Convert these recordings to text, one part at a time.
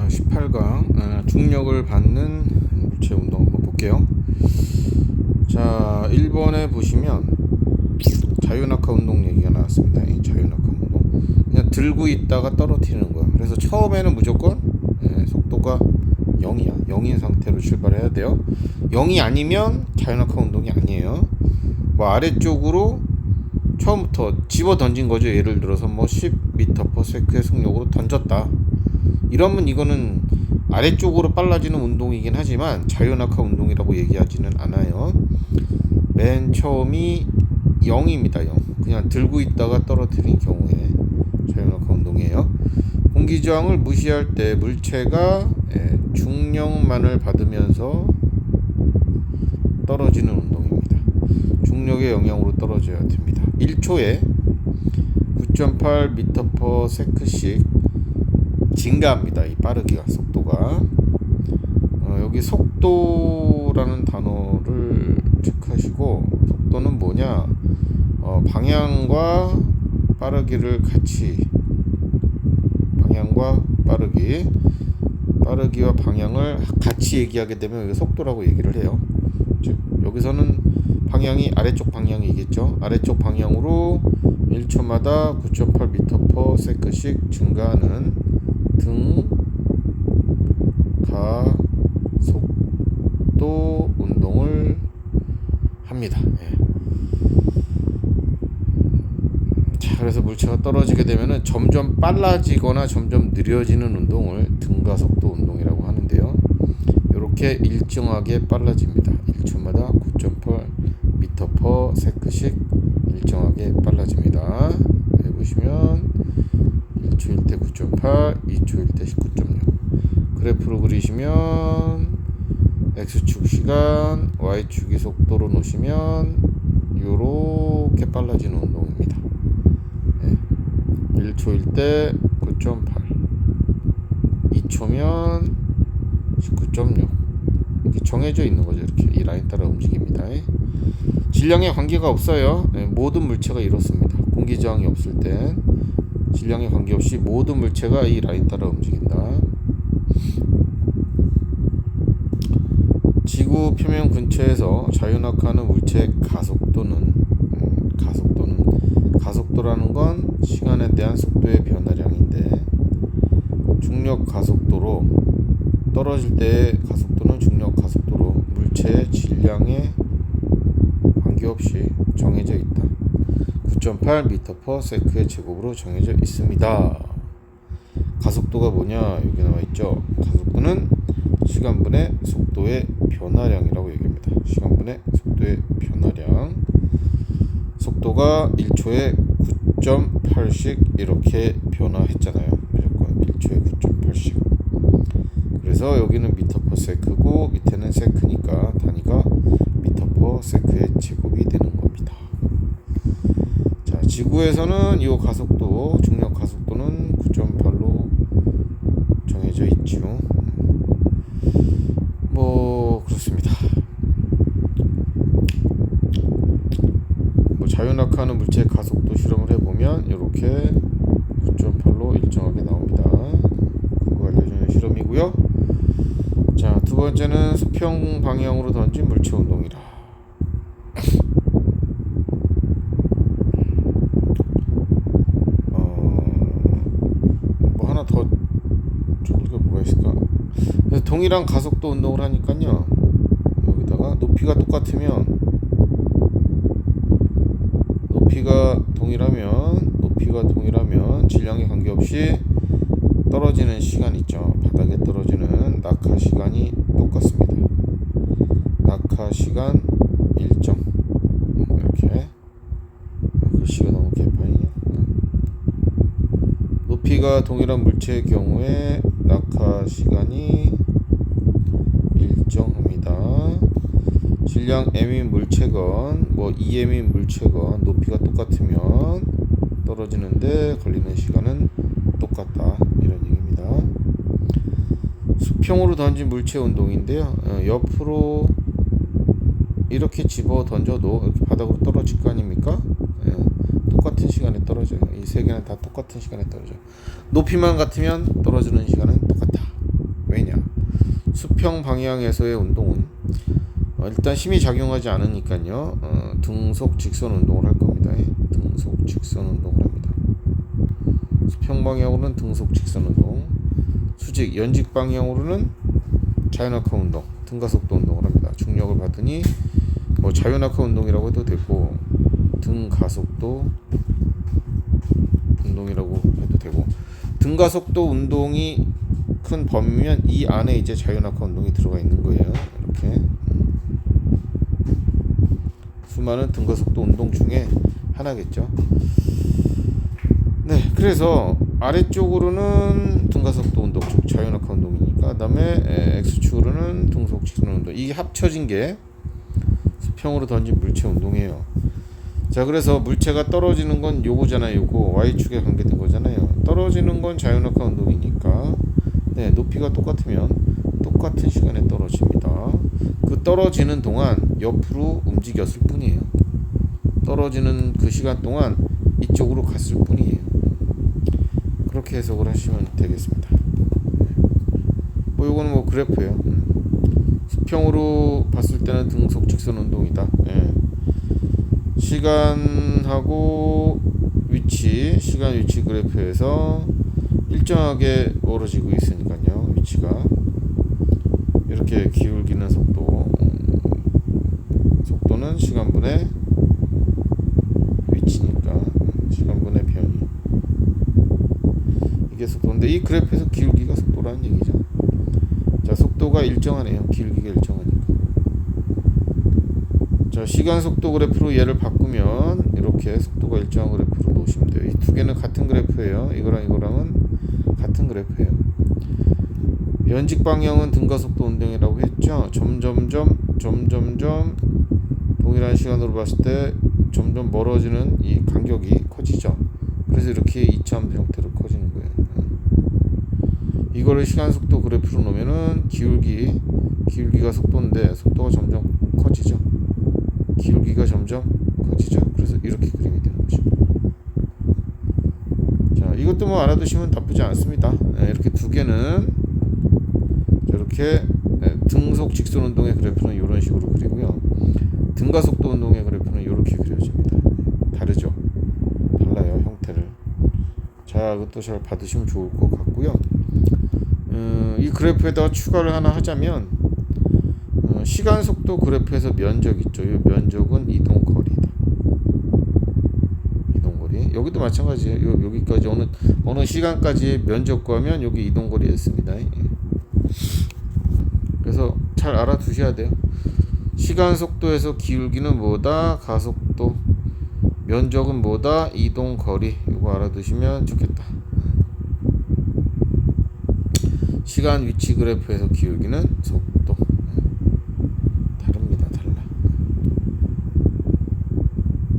자, 18강 중력을 받는 물체 운동 한번 볼게요. 자, 1번에 보시면 자유낙하 운동 얘기가 나왔습니다. 이 자유낙하 운동 그냥 들고 있다가 떨어뜨리는 거야. 그래서 처음에는 무조건 속도가 0이야. 0인 상태로 출발해야 돼요. 0이 아니면 자유낙하 운동이 아니에요. 뭐 아래쪽으로 처음부터 집어 던진 거죠. 예를 들어서 뭐 10m/s의 속력으로 던졌다. 이러면 이거는 아래쪽으로 빨라지는 운동이긴 하지만 자유낙하 운동이라고 얘기하지는 않아요. 맨 처음이 0입니다. 0. 그냥 들고 있다가 떨어뜨린 경우에 자유낙하 운동이에요. 공기저항을 무시할 때 물체가 중력만을 받으면서 떨어지는 운동입니다. 중력의 영향으로 떨어져야 됩니다. 1초에 9.8m/s씩 증가합니다. 이 빠르기가 속도가 여기 속도라는 단어를 체크하시고, 속도는 뭐냐, 방향과 빠르기를 같이, 방향과 빠르기와 방향을 같이 얘기하게 되면 여기 속도라고 얘기를 해요. 즉 여기서는 방향이 아래쪽 방향이겠죠. 아래쪽 방향으로 1초마다 9.8m/s씩 증가하는 등가속도 운동을 합니다. 자, 그래서 물체가 떨어지게 되면은 점점 빨라지거나 점점 느려지는 운동을 등가속도 운동이라고 하는데요. 이렇게 일정하게 빨라집니다. 1초마다 9.8m/s씩 일정하게 빨라집니다. 여기 보시면 1초일 때 9.8, 2초일 때 19.6. 그래프로 그리시면 X축 시간, Y축이 속도로 놓으시면 요렇게 빨라지는 운동입니다. 1초일 때 9.8, 2초면 19.6. 이렇게 정해져 있는 거죠. 이렇게 이 라인 따라 움직입니다. 질량에 관계가 없어요. 모든 물체가 이렇습니다. 공기저항이 없을 땐 질량에 관계없이 모든 물체가 이 라인 따라 움직인다. 지구 표면 근처에서 자유낙하하는 물체의 가속도라는 건 시간에 대한 속도의 변화량인데, 중력 가속도로 떨어질 때의 가속도는 중력 가속도로 물체의 질량에 관계없이 정해져 있다. 9.8m/s의 제곱으로 정해져 있습니다. 가속도가 뭐냐, 여기 나와 있죠. 가속도는 시간분의 속도의 변화량이라고 얘기합니다. 시간분의 속도의 변화량. 속도가 1초에 9.8씩 이렇게 변화했잖아요. 무조건 1초에 9.8씩. 그래서 여기는 m/s고 밑에는 세크니까 단위가 m/s의 제곱이 되는 겁니다. 자, 지구에서는 이 가속도, 중력 가속도는 9.8로 정해져 있죠. 뭐 그렇습니다. 뭐 자유낙하하는 물체의 가속도 실험을 해보면 이렇게 9.8로 일정하게 나옵니다. 그거 알려주는 실험이고요. 자, 두 번째는 수평 방향으로 던진 물체 운동이라. 뭐 하나 더 좋은 게 뭐가 있을까? 그래서 동일한 가속도 운동을 하니까요. 여기다가 높이가 동일하면 질량에 관계없이 떨어지는 시간 있죠. 바닥에 떨어지는 낙하 시간이 똑같습니다. 낙하 시간 일정. 이렇게 글씨가 너무 개판이냐. 높이가 동일한 물체의 경우에 낙하 시간이 일정합니다. 질량 m인 물체건 뭐 2m인 물체건 높이가 똑같으면 떨어지는데 걸리는 시간은 똑같다, 이런 얘기입니다. 수평으로 던진 물체 운동인데요. 옆으로 이렇게 집어 던져도 이렇게 바닥으로 떨어질 거 아닙니까? 똑같은 시간에 떨어져요. 이 세 개는 다 똑같은 시간에 떨어져요. 높이만 같으면 떨어지는 시간은 똑같다. 수평 방향에서의 운동은 일단 힘이 작용하지 않으니까요. 등속 직선 운동을 할 겁니다. 등속 직선 운동을 합니다. 수평 방향으로는 등속 직선 운동, 수직 연직 방향으로는 자유낙하 운동, 등가속도 운동을 합니다. 중력을 받으니 뭐 자유낙하 운동이라고 해도 되고 등가속도 운동이라고 해도 되고, 등가속도 운동이 큰 범위면 이 안에 이제 자유낙하 운동이 들어가 있는 거예요. 이렇게 수많은 등가속도 운동 중에 하나겠죠. 네, 그래서 아래쪽으로는 등가속도 운동, 즉 자유낙하 운동이니까, 그다음에 X축으로는 등속 직선 운동. 이게 합쳐진 게 수평으로 던진 물체 운동이에요. 자, 그래서 물체가 떨어지는 건 요거잖아요. 요거 Y축에 관계된 거잖아요. 떨어지는 건 자유낙하 운동이니까, 네, 높이가 똑같으면 똑같은 시간에 떨어집니다. 그 떨어지는 동안 옆으로 움직였을 뿐이에요. 떨어지는 그 시간 동안 이쪽으로 갔을 뿐이에요. 그렇게 해석을 하시면 되겠습니다. 뭐 요거는 뭐 그래프예요. 수평으로 봤을 때는 등속 직선 운동이다. 시간하고 시간 위치 그래프에서 일정하게 멀어지고 있으니까요. 위치가 이렇게 기울기는 속도는 시간분의 위치니까 시간분의 변이, 이게 속도인데 이 그래프에서 기울기가 속도라는 얘기죠. 자, 속도가 일정하네요. 기울기가 일정하니까. 자, 시간 속도 그래프로 얘를 바꾸면 이렇게 속도가 일정한 그래프로 놓으시면 돼요. 이 두 개는 같은 그래프예요. 이거랑은 같은 그래프예요. 연직 방향은 등가속도 운동이라고 했죠. 점점점 동일한 시간으로 봤을 때 점점 멀어지는 이 간격이 커지죠. 그래서 이렇게 이차함수 형태로 커지는 거예요. 이거를 시간 속도 그래프로 놓으면은 기울기가 속도인데 속도가 점점 커지죠. 기울기가 점점 커지죠. 그래서 이렇게 그림이 되는 거죠. 자, 이것도 뭐 알아두시면 나쁘지 않습니다. 이렇게 두 개는 이렇게 등속 직선 운동의 그래프는 이런 식으로 그리고요. 등가속도 운동의 그래프는 이렇게 그려집니다. 다르죠. 달라요, 형태를. 자, 이것도 잘 받으시면 좋을 것 같고요. 이 그래프에다가 추가를 하나 하자면 시간 속도 그래프에서 면적 있죠. 이 면적은 이동거리다. 이동거리. 여기도 마찬가지예요. 여기까지 어느 시간까지의 면적 구하면 여기 이동거리였습니다. 그래서 잘 알아두셔야 돼요. 시간 속도에서 기울기는 뭐다? 가속도. 면적은 뭐다? 이동거리. 이거 알아두시면 좋겠다. 시간 위치 그래프에서 기울기는 속도. 다릅니다. 달라.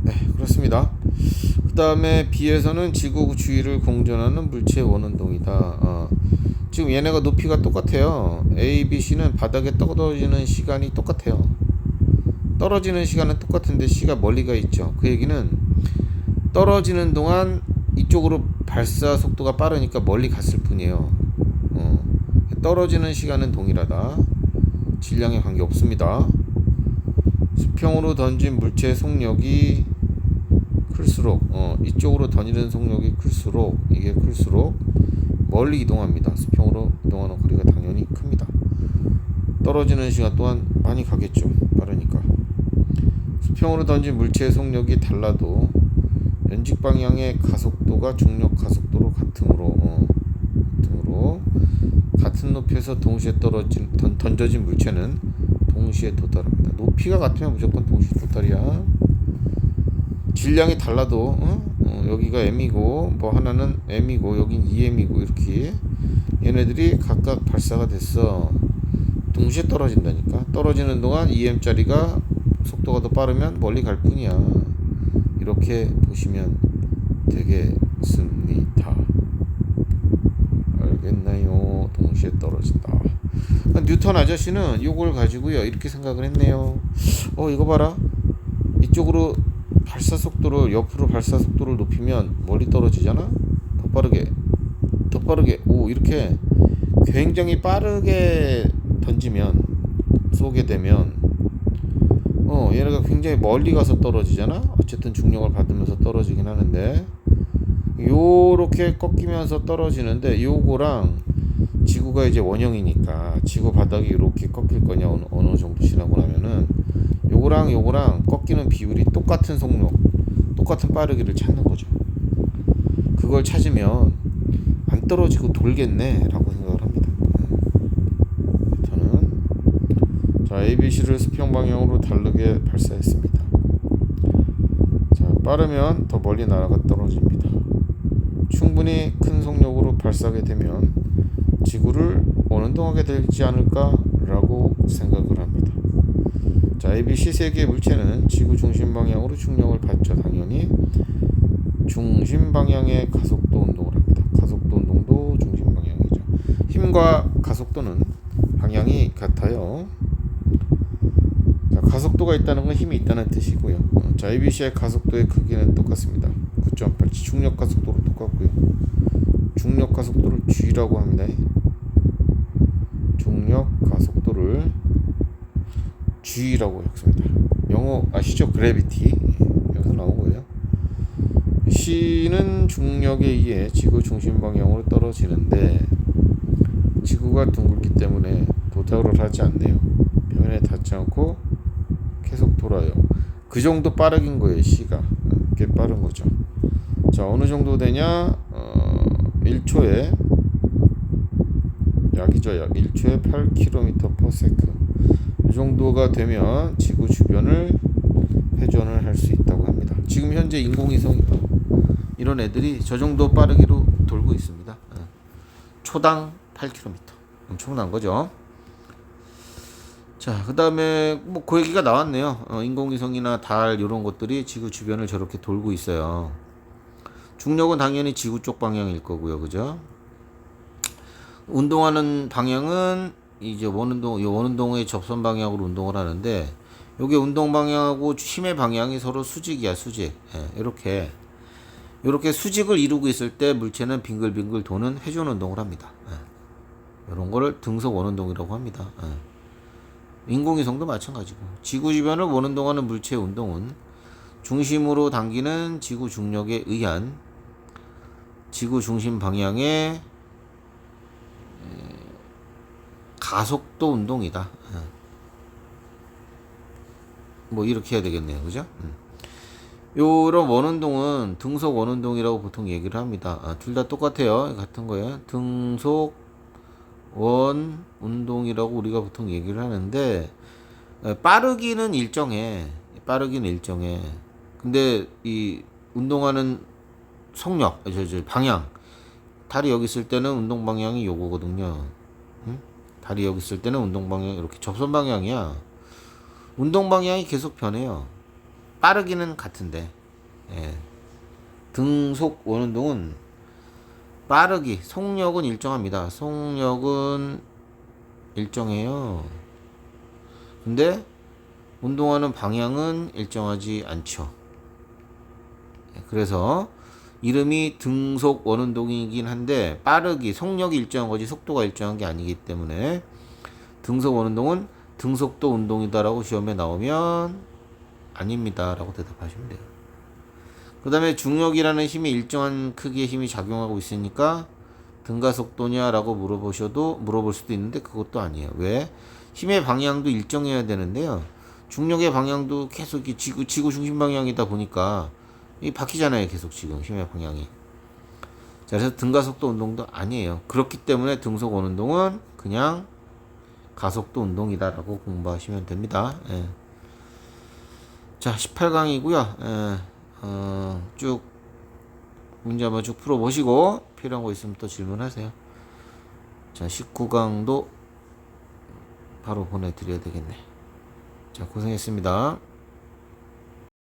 네, 그렇습니다. 그 다음에 B에서는 지구 주위를 공전하는 물체의 원운동이다. 지금 얘네가 높이가 똑같아요. A, B, C는 바닥에 떨어지는 시간이 똑같아요. 떨어지는 시간은 똑같은데 C가 멀리 가 있죠. 그 얘기는 떨어지는 동안 이쪽으로 발사 속도가 빠르니까 멀리 갔을 뿐이에요. 떨어지는 시간은 동일하다. 질량에 관계 없습니다. 수평으로 던진 물체의 속력이 클수록 이쪽으로 던지는 속력이 클수록 이게 클수록 멀리 이동합니다. 수평으로 이동하는 거리가 당연히 큽니다. 떨어지는 시간 또한 많이 가겠죠. 빠르니까. 수평으로 던진 물체의 속력이 달라도 연직 방향의 가속도가 중력 가속도로 같으므로 같은 높이에서 동시에 던져진 물체는 동시에 도달합니다. 높이가 같으면 무조건 동시에 도달이야. 질량이 달라도 여기가 m이고 뭐 하나는 m이고 여긴 2m이고 이렇게 얘네들이 각각 발사가 됐어. 동시에 떨어진다니까. 떨어지는 동안 2m짜리가 속도가 더 빠르면 멀리 갈 뿐이야. 이렇게 보시면 되겠습니다. 알겠나요? 동시에 떨어진다. 뉴턴 아저씨는 이걸 가지고요 이렇게 생각을 했네요. 이거 봐라. 이쪽으로 발사 속도를 옆으로 발사 속도를 높이면 멀리 떨어지잖아. 더 빠르게 이렇게 굉장히 빠르게 던지면, 쏘게 되면 얘네가 굉장히 멀리 가서 떨어지잖아. 어쨌든 중력을 받으면서 떨어지긴 하는데, 요렇게 꺾이면서 떨어지는데, 요거랑 지구가 이제 원형이니까 지구 바닥이 이렇게 꺾일 거냐, 어느 정도 지나고 나면은 요거랑 꺾이는 비율이 똑같은 속력, 똑같은 빠르기를 찾는 거죠. 그걸 찾으면 안 떨어지고 돌겠네 라고 생각을 합니다. 저는 자, ABC를 수평 방향으로 다르게 발사했습니다. 자, 빠르면 더 멀리 날아가 떨어집니다. 충분히 큰 속력으로 발사하게 되면 지구를 원운동하게 되지 않을까 라고 생각을 합니다. 자, ABC 세 개의 물체는 지구 중심 방향으로 중력을 받죠. 당연히 중심 방향의 가속도 운동을 합니다. 가속도 운동도 중심 방향이죠. 힘과 가속도는 방향이 같아요. 자, 가속도가 있다는 건 힘이 있다는 뜻이고요. 자, ABC의 가속도의 크기는 똑같습니다. 9.8. 중력 가속도로 똑같고요. 중력 가속도를 G라고 합니다. 중력 가속도를 G라고 적습니다. 영어 아시죠? 그래비티. 여기서 나온 거예요. C는 중력에 의해 지구 중심 방향으로 떨어지는데, 지구가 둥글기 때문에 도달을 하지 않네요. 표면에 닿지 않고 계속 돌아요. 그 정도 빠르긴 거예요. C가 꽤 빠른 거죠. 자, 어느 정도 되냐? 1초에 약이죠. 약 1초에 8km/s. 이 정도가 되면 지구 주변을 회전을 할 수 있다고 합니다. 지금 현재 인공위성 이런 애들이 저 정도 빠르기로 돌고 있습니다. 초당 8km. 엄청난 거죠. 자, 그 다음에 뭐 그 얘기가 나왔네요. 인공위성이나 달 이런 것들이 지구 주변을 저렇게 돌고 있어요. 중력은 당연히 지구 쪽 방향일 거고요. 그죠? 운동하는 방향은 이제 원운동의 접선 방향으로 운동을 하는데, 요게 운동 방향하고 힘의 방향이 서로 수직이야, 수직. 이렇게 수직을 이루고 있을 때 물체는 빙글빙글 도는 회전 운동을 합니다. 이런 거를 등속 원운동이라고 합니다. 인공위성도 마찬가지고, 지구 주변을 원운동하는 물체의 운동은 중심으로 당기는 지구 중력에 의한 지구 중심 방향의 가속도 운동이다. 뭐 이렇게 해야 되겠네요. 그죠? 요런 원운동은 등속 원운동이라고 보통 얘기를 합니다. 둘 다 똑같아요. 같은 거예요. 등속 원 운동이라고 우리가 보통 얘기를 하는데, 빠르기는 일정해. 근데 이 운동하는 속력, 방향, 달이 여기 있을 때는 운동 방향이 요거거든요. 달이 여기 있을 때는 운동 방향 이렇게 접선 방향이야. 운동 방향이 계속 변해요. 빠르기는 같은데, 등속 원운동은 빠르기, 속력은 일정합니다. 속력은 일정해요. 근데 운동하는 방향은 일정하지 않죠. 그래서 이름이 등속 원운동이긴 한데, 빠르기, 속력이 일정한 거지 속도가 일정한 게 아니기 때문에 등속 원운동은 등속도 운동이다라고 시험에 나오면 아닙니다 라고 대답하시면 돼요. 그 다음에 중력이라는 힘이 일정한 크기의 힘이 작용하고 있으니까 등가속도냐 라고 물어볼 수도 있는데, 그것도 아니에요. 왜? 힘의 방향도 일정해야 되는데요, 중력의 방향도 계속 지구 중심 방향이다 보니까 이 바뀌잖아요. 계속 지금 힘의 방향이. 자, 그래서 등가속도 운동도 아니에요. 그렇기 때문에 등속 원운동은 그냥 가속도 운동이다라고 공부하시면 됩니다. 자, 18강이고요. 쭉 문제 한번 쭉 풀어보시고 필요한 거 있으면 또 질문하세요. 자, 19강도 바로 보내드려야 되겠네. 자, 고생했습니다.